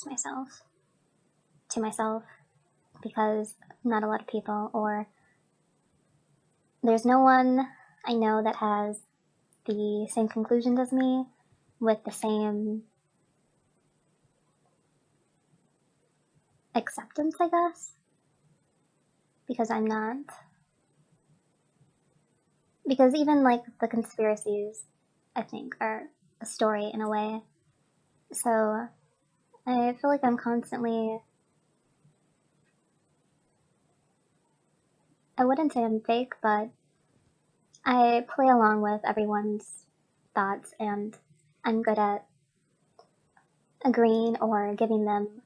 just myself to myself, because not a lot of people, or there's no one I know that has the same conclusions as me with the same acceptance, I guess, because I'm not. Because even like the conspiracies, I think, are a story in a way. So I feel like I'm constantly, I wouldn't say I'm fake, but I play along with everyone's thoughts, and I'm good at agreeing or giving them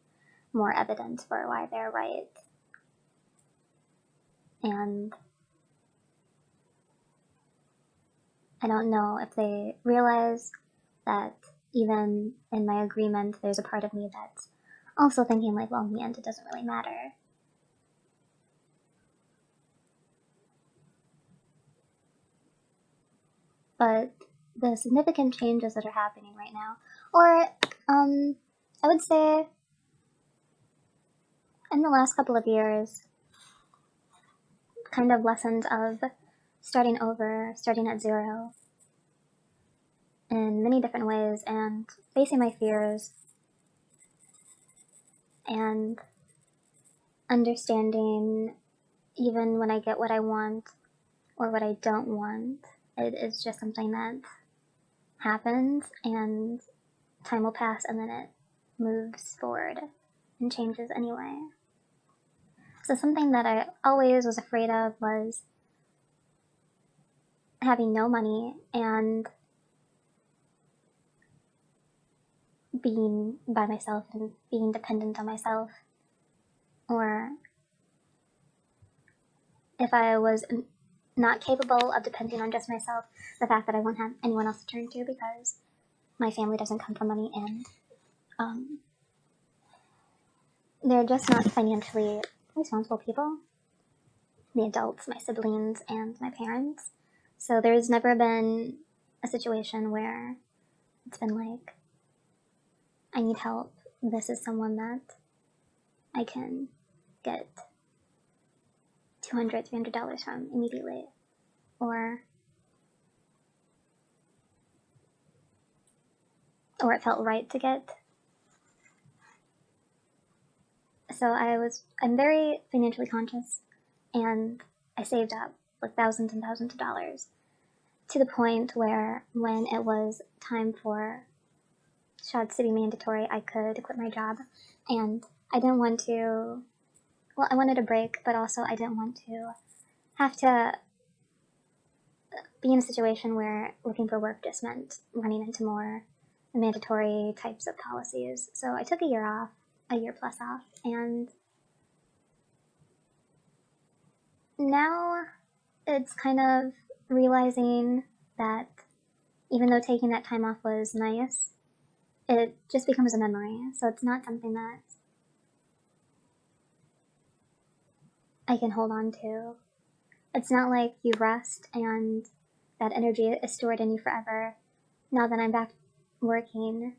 more evidence for why they're right. And I don't know if they realize that even in my agreement, there's a part of me that's also thinking, like, well, in the end, it doesn't really matter. But the significant changes that are happening right now, or I would say in the last couple of years, kind of lessons of starting over, starting at zero in many different ways, and facing my fears, and understanding even when I get what I want or what I don't want, it is just something that happens, and time will pass, and then it moves forward and changes anyway. So something that I always was afraid of was having no money and being by myself and being dependent on myself, or if I was not capable of depending on just myself, the fact that I won't have anyone else to turn to because my family doesn't come from money, and they're just not financially responsible people, the adults, my siblings, and my parents. So there's never been a situation where it's been like, I need help. This is someone that I can get $200, $300 from immediately. Or it felt right to get. So I'm very financially conscious, and I saved up like thousands and thousands of dollars to the point where when it was time for shots to be mandatory, I could quit my job. And I didn't want to, well, I wanted a break, but also I didn't want to have to be in a situation where looking for work just meant running into more mandatory types of policies. So I took a year off, a year plus off, and now it's kind of realizing that even though taking that time off was nice, it just becomes a memory. So it's not something that I can hold on to. It's not like you rest and that energy is stored in you forever. Now that I'm back working,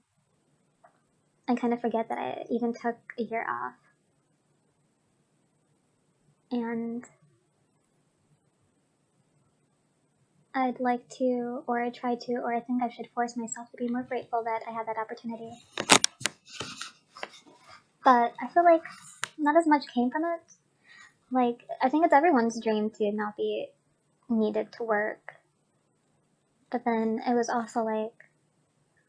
I kind of forget that I even took a year off. And I'd like to, or I try to, or I think I should force myself to be more grateful that I had that opportunity. But I feel like not as much came from it. Like, I think it's everyone's dream to not be needed to work. But then it was also like,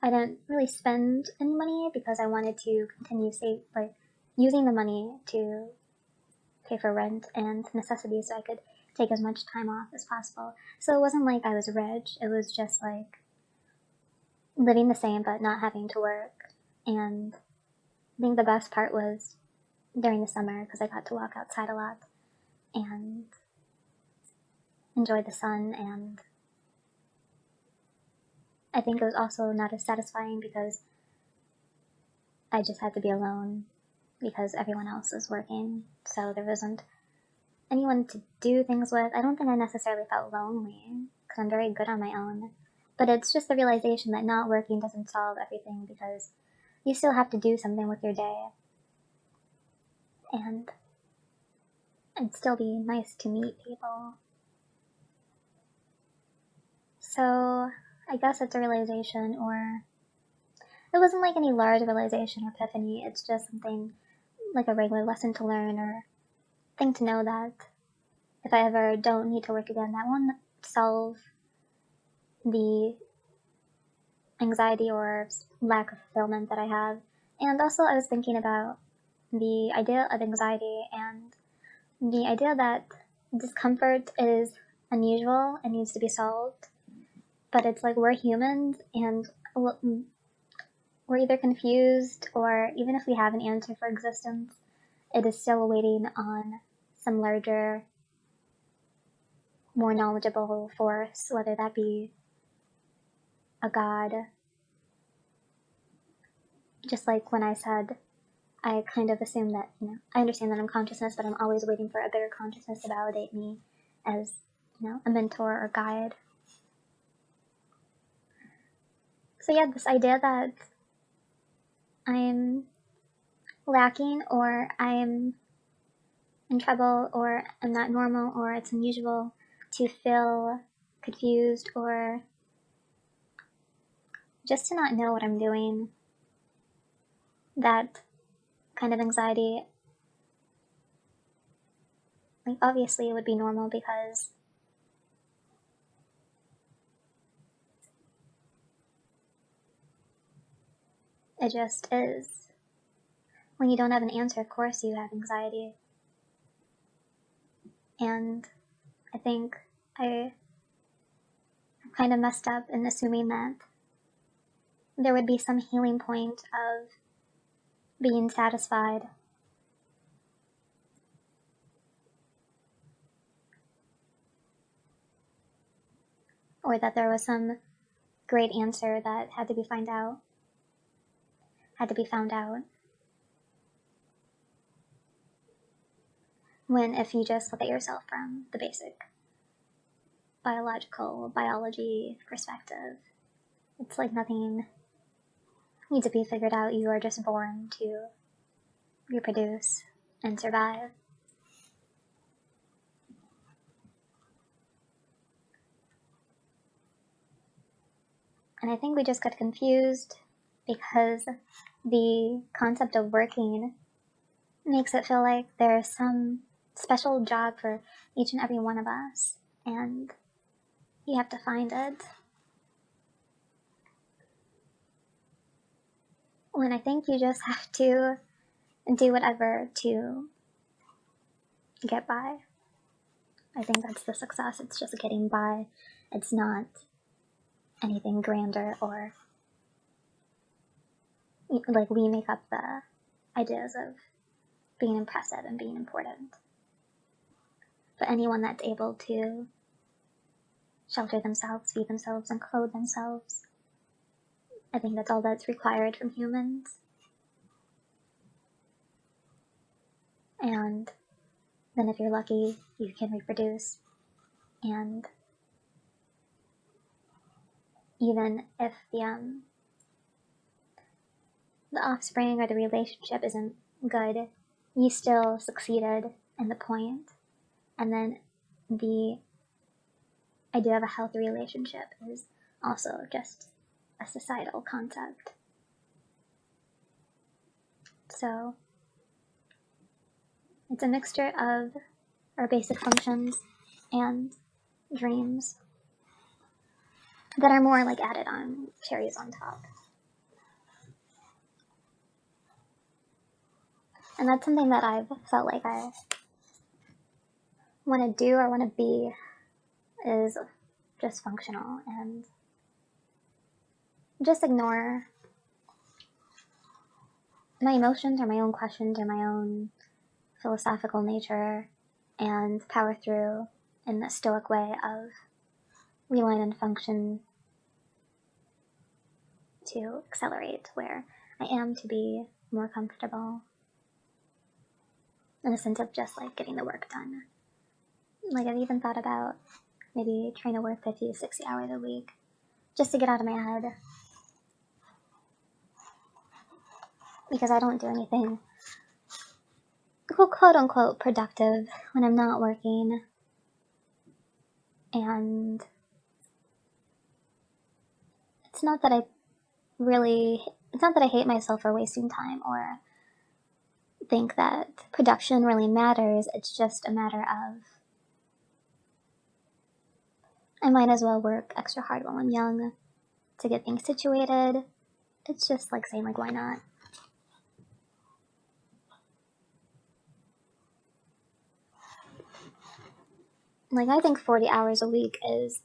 I didn't really spend any money because I wanted to continue using the money to pay for rent and necessities so I could take as much time off as possible. So it wasn't like I was rich, it was just like living the same but not having to work. And I think the best part was during the summer because I got to walk outside a lot and enjoy the sun, and I think it was also not as satisfying because I just had to be alone because everyone else was working, so there wasn't anyone to do things with. I don't think I necessarily felt lonely because I'm very good on my own, but it's just the realization that not working doesn't solve everything, because you still have to do something with your day, and it'd still be nice to meet people. So I guess it's a realization, or it wasn't like any large realization or epiphany, it's just something like a regular lesson to learn or thing to know that if I ever don't need to work again, that won't solve the anxiety or lack of fulfillment that I have. And also, I was thinking about the idea of anxiety and the idea that discomfort is unusual and needs to be solved. But it's like we're humans and we're either confused, or even if we have an answer for existence, it is still waiting on some larger, more knowledgeable force, whether that be a god. Just like when I said, I kind of assume that, I understand that I'm consciousness, but I'm always waiting for a bigger consciousness to validate me as, a mentor or guide. So yeah, this idea that I'm lacking, or I'm in trouble, or I'm not normal, or it's unusual to feel confused, or just to not know what I'm doing, that kind of anxiety, like obviously it would be normal because it just is. When you don't have an answer, of course you have anxiety. And I think I kind of messed up in assuming that there would be some healing point of being satisfied. Or that there was some great answer that had to be found out. When if you just look at yourself from the basic biology perspective, it's like nothing needs to be figured out. You are just born to reproduce and survive. And I think we just got confused because the concept of working makes it feel like there's some special job for each and every one of us, and you have to find it. When I think you just have to do whatever to get by. I think that's the success. It's just getting by. It's not anything grander, or like we make up the ideas of being impressive and being important. But anyone that's able to shelter themselves, feed themselves, and clothe themselves, I think that's all that's required from humans. And then if you're lucky, you can reproduce. And even if the offspring or the relationship isn't good, you still succeeded in the point. And then the idea of a healthy relationship is also just a societal concept. So it's a mixture of our basic functions and dreams that are more like added on, cherries on top. And that's something that I've felt like I want to do or want to be, is just functional and just ignore my emotions or my own questions or my own philosophical nature and power through in the stoic way of relying on function to accelerate where I am to be more comfortable, in a sense of just like getting the work done. Like I've even thought about maybe trying to work 50 to 60 hours a week just to get out of my head. because I don't do anything quote unquote productive when I'm not working. And it's not that I hate myself for wasting time or think that production really matters. It's just a matter of I might as well work extra hard while I'm young to get things situated. It's just like saying, like, why not? Like, I think 40 hours a week is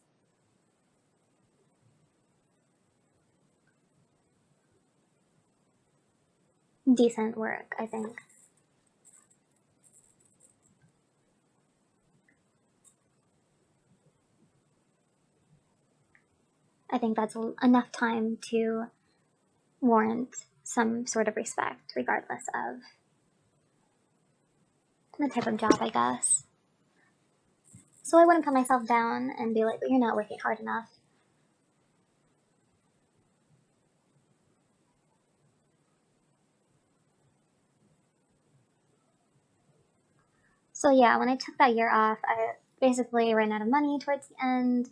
decent work, I think. I think that's enough time to warrant some sort of respect, regardless of the type of job, I guess. So I wouldn't put myself down and be like, you're not working hard enough. So yeah, when I took that year off, I basically ran out of money towards the end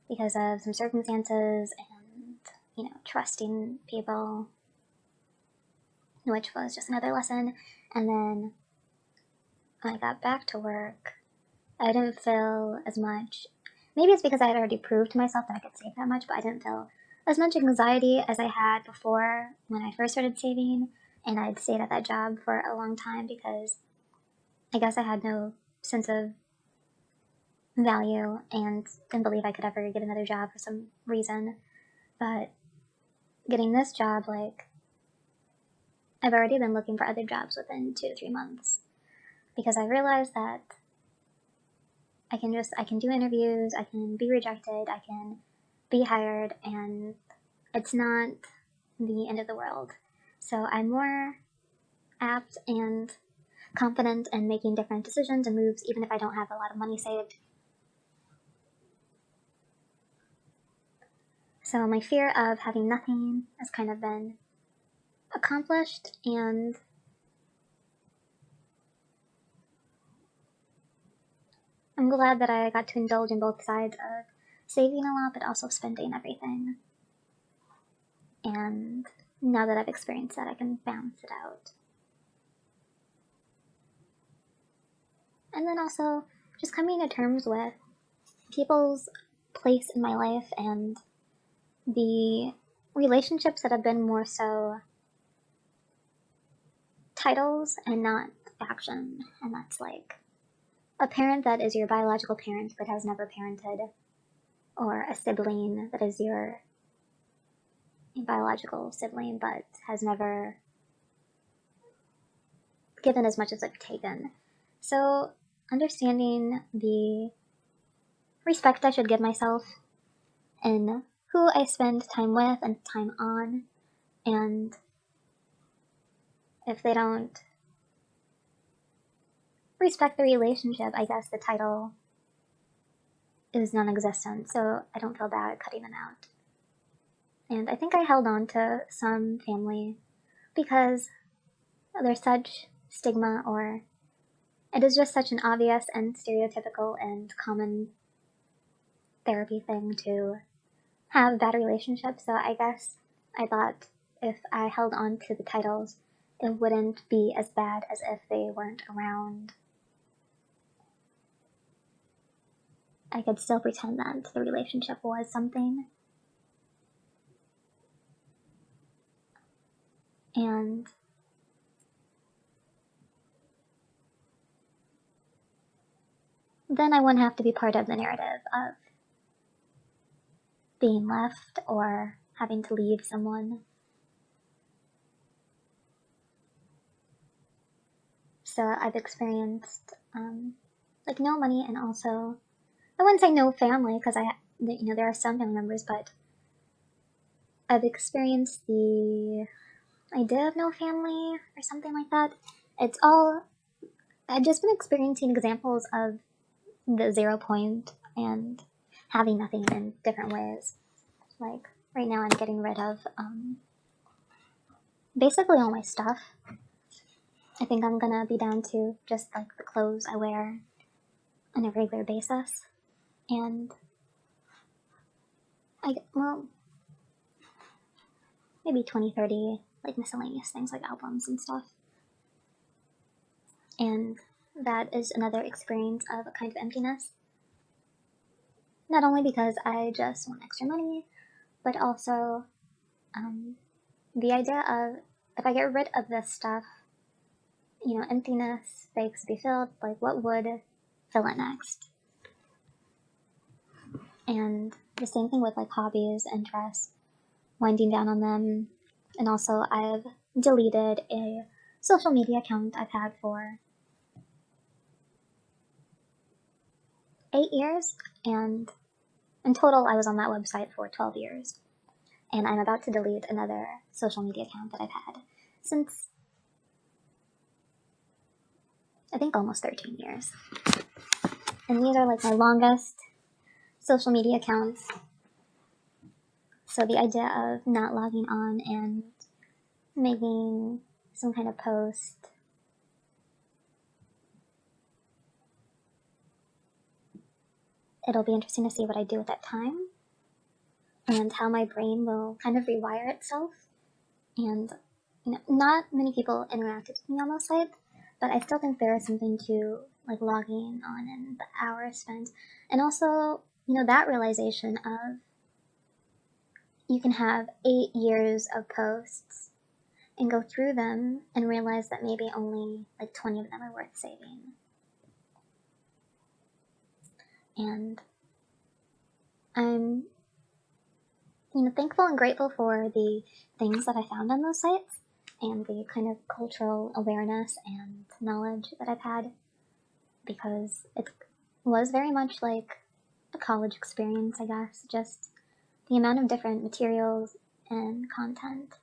because of some circumstances and, trusting people, which was just another lesson. And then when I got back to work, I didn't feel as much. Maybe it's because I had already proved to myself that I could save that much, but I didn't feel as much anxiety as I had before when I first started saving. And I'd stayed at that job for a long time because I guess I had no sense of value and didn't believe I could ever get another job for some reason. But getting this job, like, I've already been looking for other jobs within 2 to 3 months because I realized that I can do interviews, I can be rejected, I can be hired, and it's not the end of the world. So I'm more apt and confident in making different decisions and moves, even if I don't have a lot of money saved. So my fear of having nothing has kind of been accomplished, and I'm glad that I got to indulge in both sides of saving a lot but also spending everything. And now that I've experienced that, I can balance it out. And then also just coming to terms with people's place in my life and the relationships that have been more so titles and not action. And that's like a parent that is your biological parent but has never parented, or a sibling that is your biological sibling but has never given as much as I've taken. So understanding the respect I should give myself in who I spend time with and time on, and if they don't respect the relationship, I guess the title is non-existent, so I don't feel bad cutting them out. And I think I held on to some family because there's such stigma, or it is just such an obvious and stereotypical and common therapy thing to have bad relationships. So I guess I thought if I held on to the titles, it wouldn't be as bad as if they weren't around. I could still pretend that the relationship was something. And then I wouldn't have to be part of the narrative of being left or having to leave someone. So I've experienced like no money, and also I wouldn't say no family because there are some family members, but I've experienced the idea of no family or something like that. I've just been experiencing examples of the 0 point and having nothing in different ways. Like right now I'm getting rid of basically all my stuff. I think I'm gonna be down to just like the clothes I wear on a regular basis. And well, maybe 20, 30 like miscellaneous things like albums and stuff. And that is another experience of a kind of emptiness. Not only because I just want extra money, but also the idea of if I get rid of this stuff, emptiness begs to be filled. Like, what would fill it next? And the same thing with like hobbies, interests, winding down on them. And also, I've deleted a social media account I've had for 8 years, and in total, I was on that website for 12 years. And I'm about to delete another social media account that I've had since I think almost 13 years. And these are like my longest social media accounts. So the idea of not logging on and making some kind of post, it'll be interesting to see what I do at that time and how my brain will kind of rewire itself. And not many people interacted with me on those sites, but I still think there is something to like logging on and the hours spent, and also that realization of you can have 8 years of posts and go through them and realize that maybe only like 20 of them are worth saving. And I'm thankful and grateful for the things that I found on those sites and the kind of cultural awareness and knowledge that I've had, because it was very much like a college experience, I guess. Just the amount of different materials and content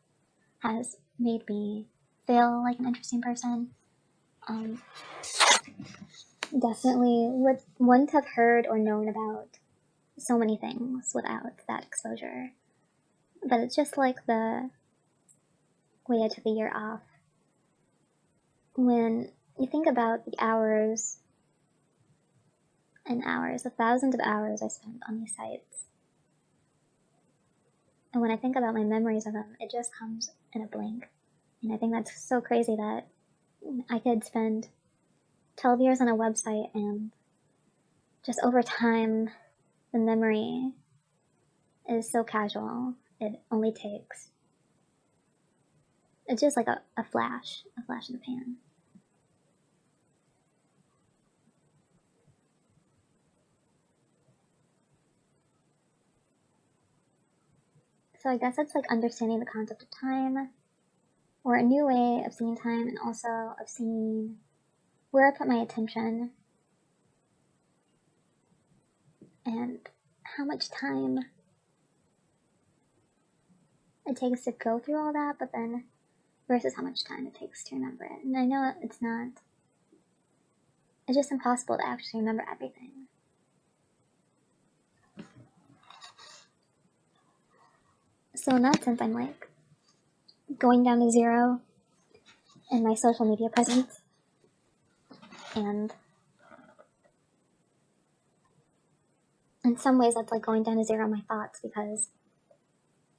has made me feel like an interesting person. Definitely wouldn't have heard or known about so many things without that exposure. But it's just like the way I took a year off. When you think about the hours and hours, the thousands of hours I spent on these sites, and when I think about my memories of them, it just comes in a blink. And I think that's so crazy that I could spend 12 years on a website and just over time, the memory is so casual. It only takes, it's just like a flash in the pan. So I guess it's like understanding the concept of time, or a new way of seeing time, and also of seeing where I put my attention and how much time it takes to go through all that, but then versus how much time it takes to remember it. And I know it's just impossible to actually remember everything. So in that sense, I'm like going down to zero in my social media presence, and in some ways that's like going down to zero in my thoughts, because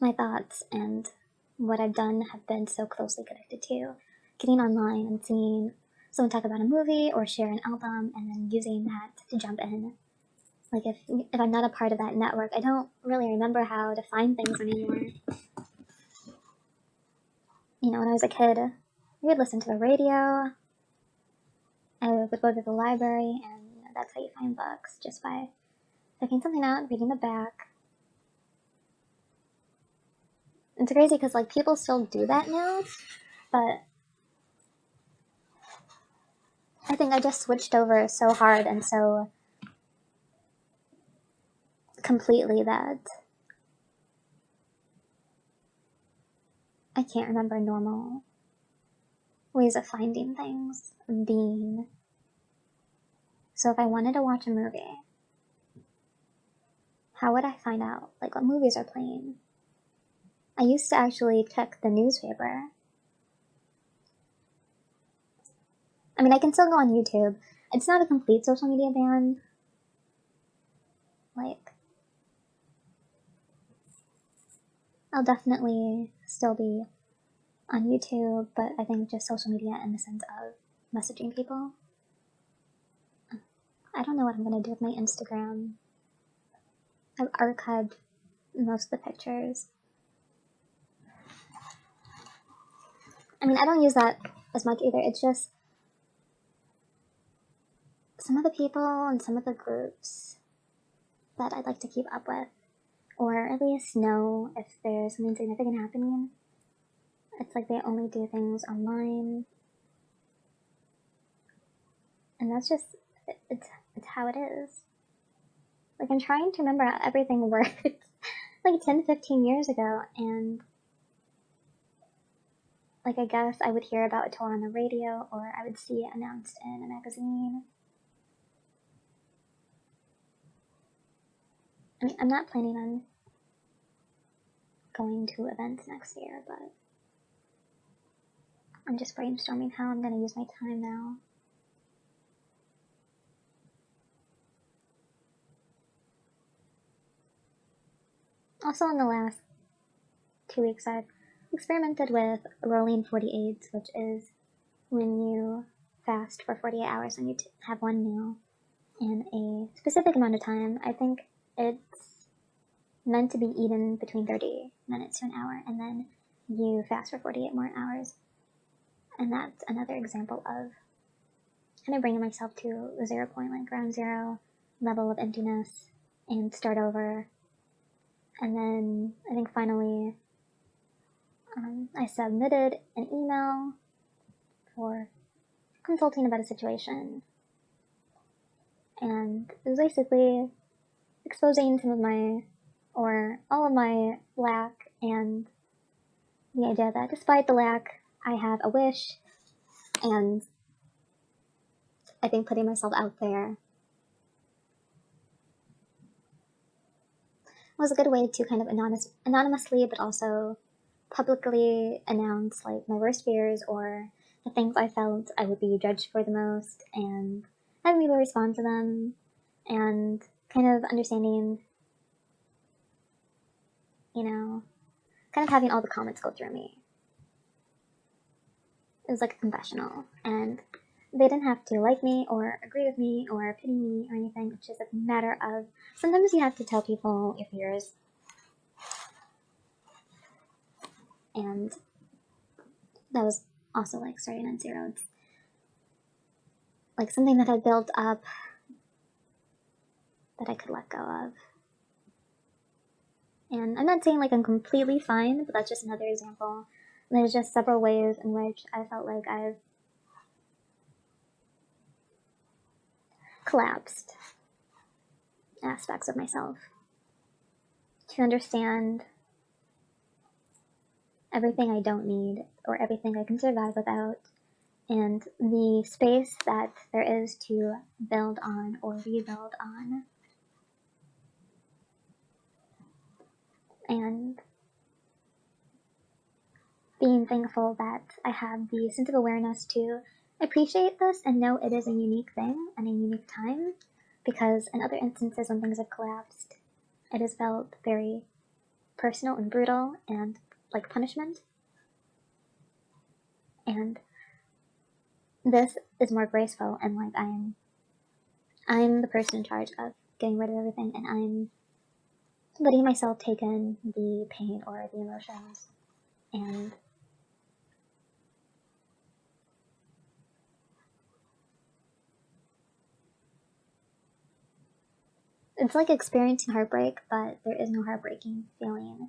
my thoughts and what I've done have been so closely connected to getting online and seeing someone talk about a movie or share an album and then using that to jump in. Like if I'm not a part of that network, I don't really remember how to find things anymore. When I was a kid, we would listen to the radio, I would go to the library, and that's how you find books, just by checking something out, reading the back. It's crazy because like people still do that now, but I think I just switched over so hard and so completely that I can't remember normal ways of finding things, of being. So if I wanted to watch a movie, how would I find out like what movies are playing? I used to actually check the newspaper I mean, I can still go on YouTube. It's not a complete social media ban. Like, I'll definitely still be on YouTube, but I think just social media in the sense of messaging people. I don't know what I'm gonna do with my Instagram. I've archived most of the pictures. I mean, I don't use that as much either. It's just some of the people and some of the groups that I'd like to keep up with, or at least know if there's something significant happening. It's like they only do things online, and that's just it's how it is. Like, I'm trying to remember how everything worked like 10-15 years ago, and like, I guess I would hear about a tour on the radio, or I would see it announced in a magazine. I mean, I'm not planning on going to events next year, but I'm just brainstorming how I'm going to use my time now. Also, in the last 2 weeks, I've experimented with rolling 48s, which is when you fast for 48 hours and you have one meal in a specific amount of time. I think it's meant to be eaten between 30 minutes to an hour, and then you fast for 48 more hours. And that's another example of kind of bringing myself to the 0 point, like ground zero level of emptiness, and start over. And then I think finally I submitted an email for consulting about a situation, and it was basically exposing some of my, or all of my lack, and the idea that despite the lack, I have a wish, and I think putting myself out there was a good way to kind of anonymously, but also publicly announce like my worst fears or the things I felt I would be judged for the most, and having people respond to them, and kind of understanding, you know, kind of having all the comments go through me. It was like a confessional, and they didn't have to like me or agree with me or pity me or anything. It's just a matter of sometimes you have to tell people your fears, and that was also like starting on zero. It's like something that had built up that I could let go of. And I'm not saying like I'm completely fine, but that's just another example. There's just several ways in which I felt like I've collapsed aspects of myself to understand everything I don't need or everything I can survive without, and the space that there is to build on or rebuild on. And being thankful that I have the sense of awareness to appreciate this and know it is a unique thing and a unique time, because in other instances when things have collapsed, it has felt very personal and brutal and like punishment. And this is more graceful, and like I'm the person in charge of getting rid of everything, and I'm letting myself take in the pain or the emotions, and it's like experiencing heartbreak, but there is no heartbreaking feeling.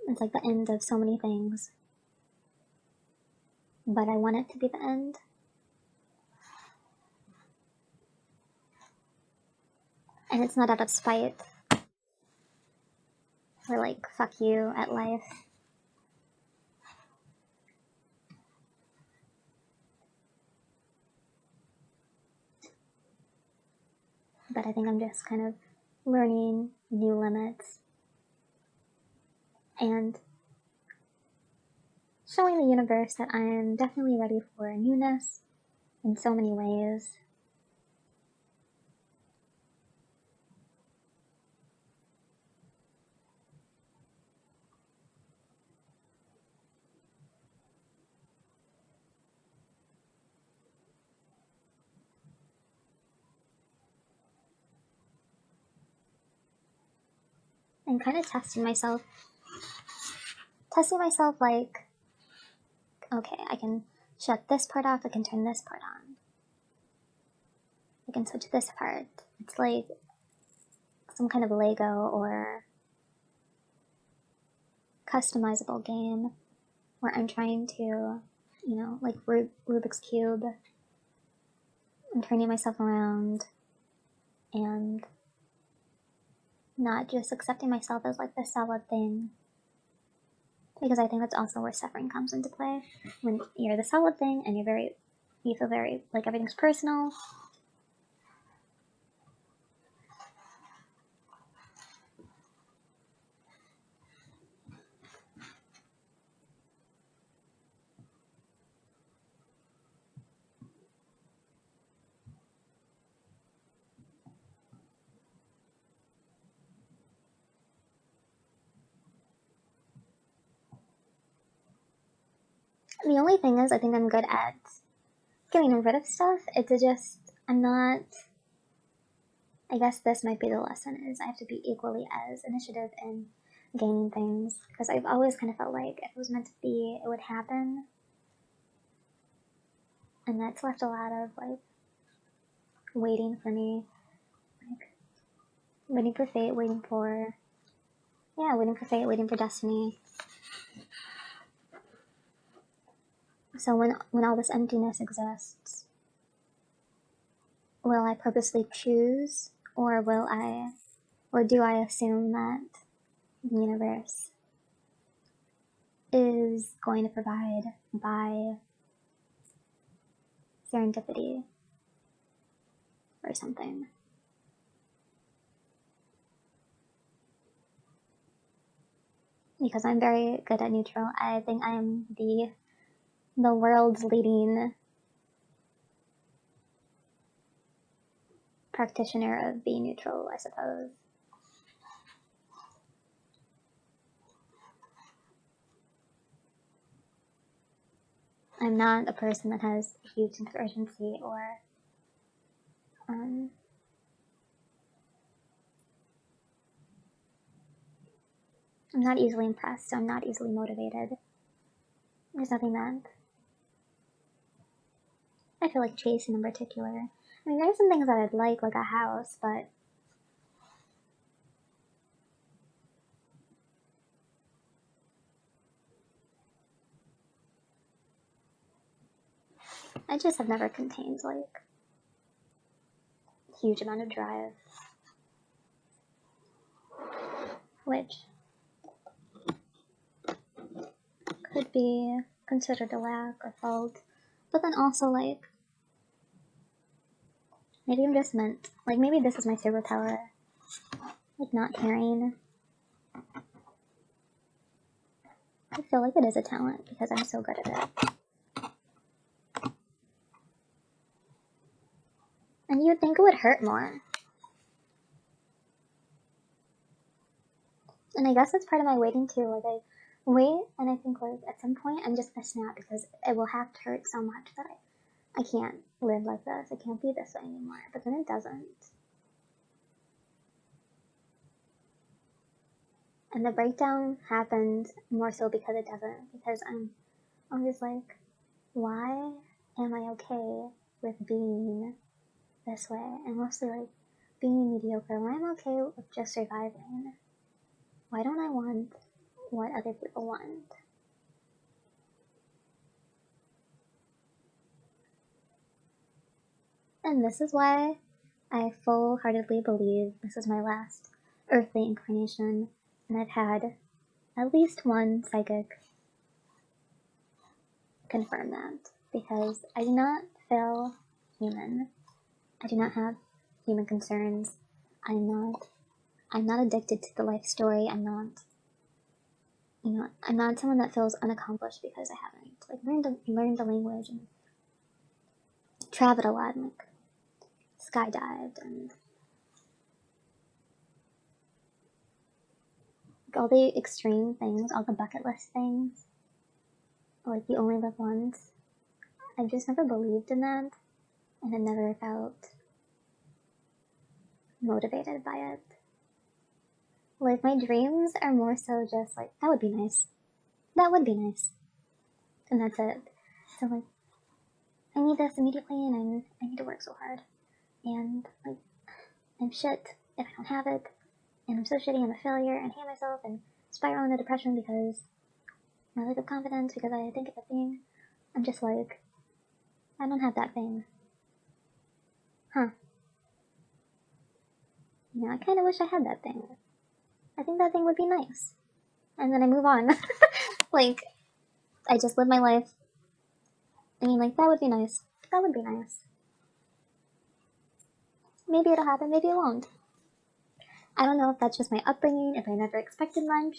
It's like the end of so many things, but I want it to be the end. And it's not out of spite or like fuck you at life. But I think I'm just kind of learning new limits and showing the universe that I am definitely ready for newness, in so many ways. And kind of testing myself like, okay, I can shut this part off, I can turn this part on, I can switch this part. It's like some kind of Lego or customizable game where I'm trying to, you know, like Rubik's Cube, I'm turning myself around and not just accepting myself as like this solid thing. Because I think that's also where suffering comes into play. When you're the solid thing and you feel very like everything's personal. The only thing is, I think I'm good at getting rid of stuff. It's just, I'm not, I guess this might be the lesson, is I have to be equally as initiative in gaining things. Because I've always kind of felt like if it was meant to be, it would happen. And that's left a lot of like waiting for me. Like waiting for fate, waiting for fate, waiting for destiny. So when all this emptiness exists, will I purposely choose, or do I assume that the universe is going to provide by serendipity or something? Because I'm very good at neutral. I think I am the world's leading practitioner of being neutral, I suppose. I'm not a person that has a huge sense of urgency or I'm not easily impressed, so I'm not easily motivated. There's nothing that I feel like chasing in particular. I mean, there's some things that I'd like a house, but I just have never contained like a huge amount of drive, which could be considered a lack or fault, but then also like maybe I'm just meant, like maybe this is my superpower, like not caring. I feel like it is a talent because I'm so good at it. And you'd think it would hurt more. And I guess that's part of my waiting too. Like I wait and I think like at some point I'm just gonna snap because it will have to hurt so much that I can't live like this. I can't be this way anymore. But then it doesn't. And the breakdown happened more so because it doesn't. Because I'm just like, why am I okay with being this way? And mostly like being mediocre. Why am I okay with just surviving? Why don't I want what other people want? And this is why I full-heartedly believe this is my last earthly incarnation, and I've had at least one psychic confirm that, because I do not feel human. I do not have human concerns. I'm not addicted to the life story. I'm not someone that feels unaccomplished because I haven't like learned the language and traveled a lot and like skydived and like, all the extreme things, all the bucket list things, like you only live once. I've just never believed in that, and I never felt motivated by it. Like, my dreams are more so just like, that would be nice. That would be nice. And that's it. So, like, I need this immediately, and I need to work so hard. And, like, I'm shit if I don't have it. And I'm so shitty, I'm a failure, and hate myself, and spiral into depression because my lack of confidence, because I think it's a thing. I'm just like, I don't have that thing. Huh. You know, I kind of wish I had that thing. I think that thing would be nice. And then I move on. Like, I just live my life. I mean, like, that would be nice. That would be nice. Maybe it'll happen, maybe it won't. I don't know if that's just my upbringing, if I never expected much.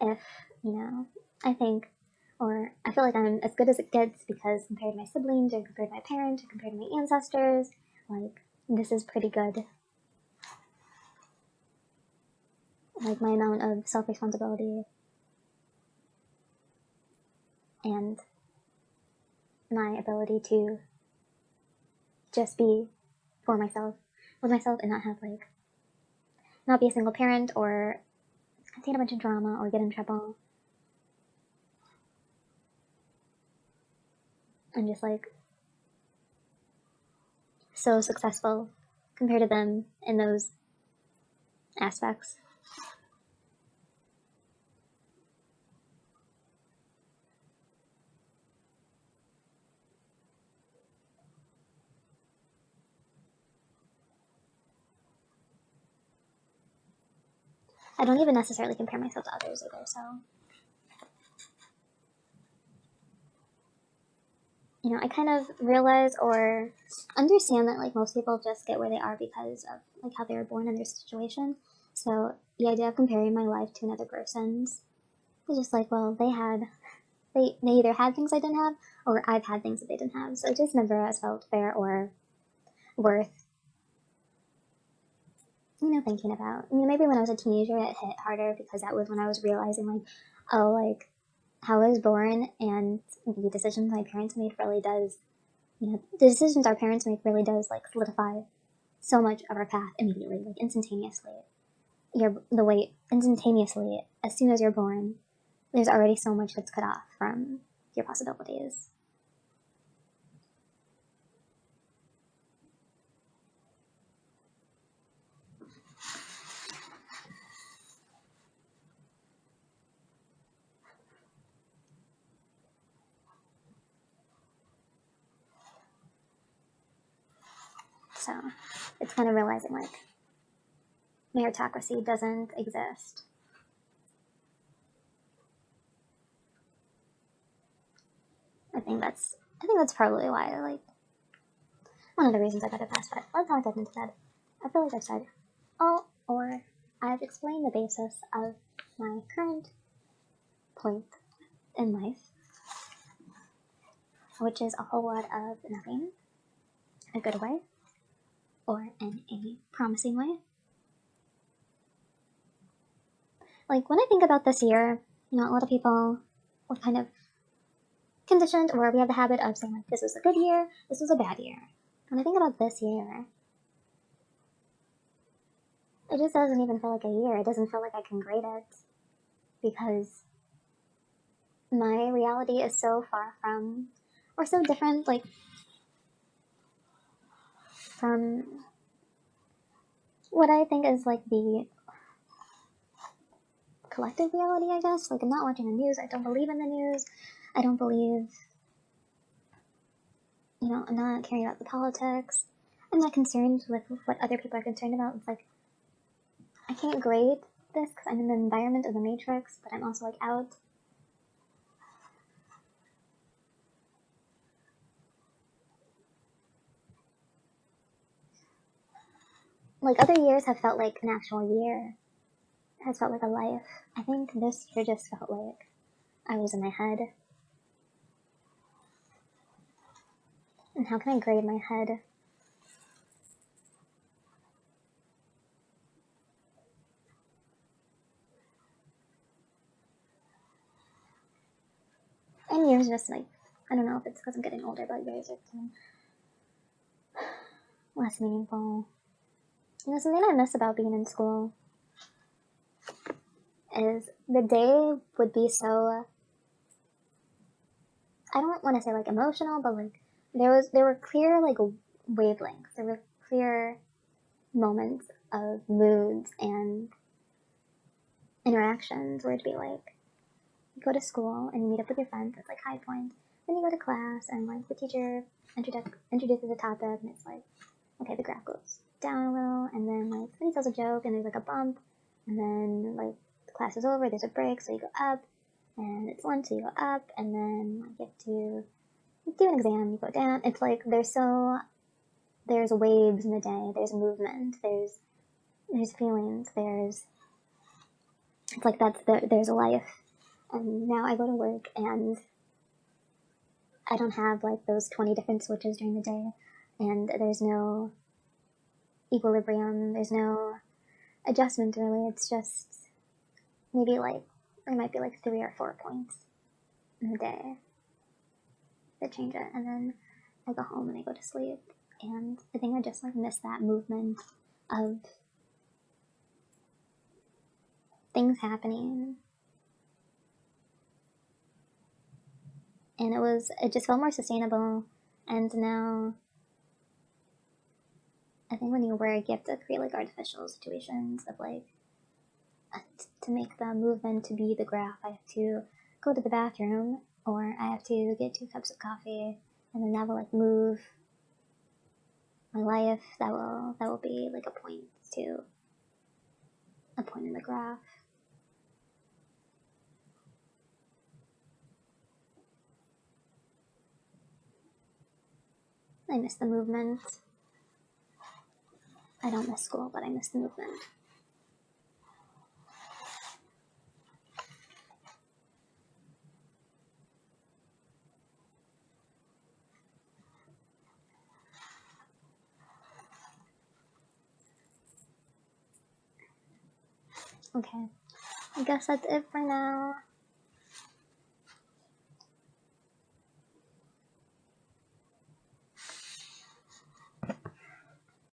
If, you know, I think, or I feel like I'm as good as it gets because compared to my siblings, or compared to my parents, or compared to my ancestors, like, this is pretty good. Like, my amount of self-responsibility and my ability to just be for myself, with myself, and not have, like, not be a single parent, or see a bunch of drama, or get in trouble. I'm just, like, so successful compared to them in those aspects. I don't even necessarily compare myself to others either, so, you know, I kind of realize or understand that, like, most people just get where they are because of, like, how they were born in their situation. So the idea of comparing my life to another person's is just like, well, they either had things I didn't have, or I've had things that they didn't have. So it just never has felt fair or worth, you know, thinking about. You know, maybe when I was a teenager, it hit harder because that was when I was realizing, like, oh, like, how I was born and the decisions my parents made really does, you know, the decisions our parents make really does, like, solidify so much of our path immediately, like, instantaneously. The way, instantaneously, as soon as you're born, there's already so much that's cut off from your possibilities. So it's kind of realizing, like, meritocracy doesn't exist. I think that's probably why, like, one of the reasons I got a pass. But let's not get into that. I feel like I've said all, or I've explained the basis of my current point in life, which is a whole lot of nothing, in a good way, or in a promising way. Like, when I think about this year, you know, a lot of people were kind of conditioned, or we have the habit of saying, like, this was a good year, this was a bad year. When I think about this year, it just doesn't even feel like a year. It doesn't feel like I can grade it because my reality is so far from, or so different, like, from what I think is, like, the collective reality, I guess. Like, I'm not watching the news. I don't believe in the news. I don't believe, you know, I'm not caring about the politics. I'm not concerned with what other people are concerned about. It's like, I can't grade this because I'm in the environment of the Matrix, but I'm also, like, out. Like, other years have felt like an actual year. It has felt like a life. I think this year just felt like I was in my head. And how can I grade my head? And yours just like, I don't know if it's because I'm getting older, but yours are becoming less meaningful. You know, something I miss about being in school is the day would be so, I don't want to say like emotional, but like there were clear like wavelengths. There were clear moments of moods and interactions where it'd be like you go to school and you meet up with your friends. It's like high point. Then you go to class and like the teacher introduces a topic and it's like, okay, the graph goes down a little, and then like somebody tells a joke and there's like a bump, and then like the class is over, there's a break, so you go up, and it's lunch, so you go up, and then like, you have to do an exam, you go down. It's like there's waves in the day, there's movement, there's feelings, it's like there's a life. And now I go to work and I don't have like those 20 different switches during the day, and there's no equilibrium, there's no adjustment really. It's just maybe like there might be like 3 or 4 points in the day that change it, and then I go home and I go to sleep. And I think I just like miss that movement of things happening. And it just felt more sustainable. And now I think when you work, you have to create like artificial situations of like to make the movement to be the graph. I have to go to the bathroom, or I have to get 2 cups of coffee, and then that will like move my life. That will be like a point in the graph. I miss the movement. I don't miss school, but I miss the movement. Okay, I guess that's it for now.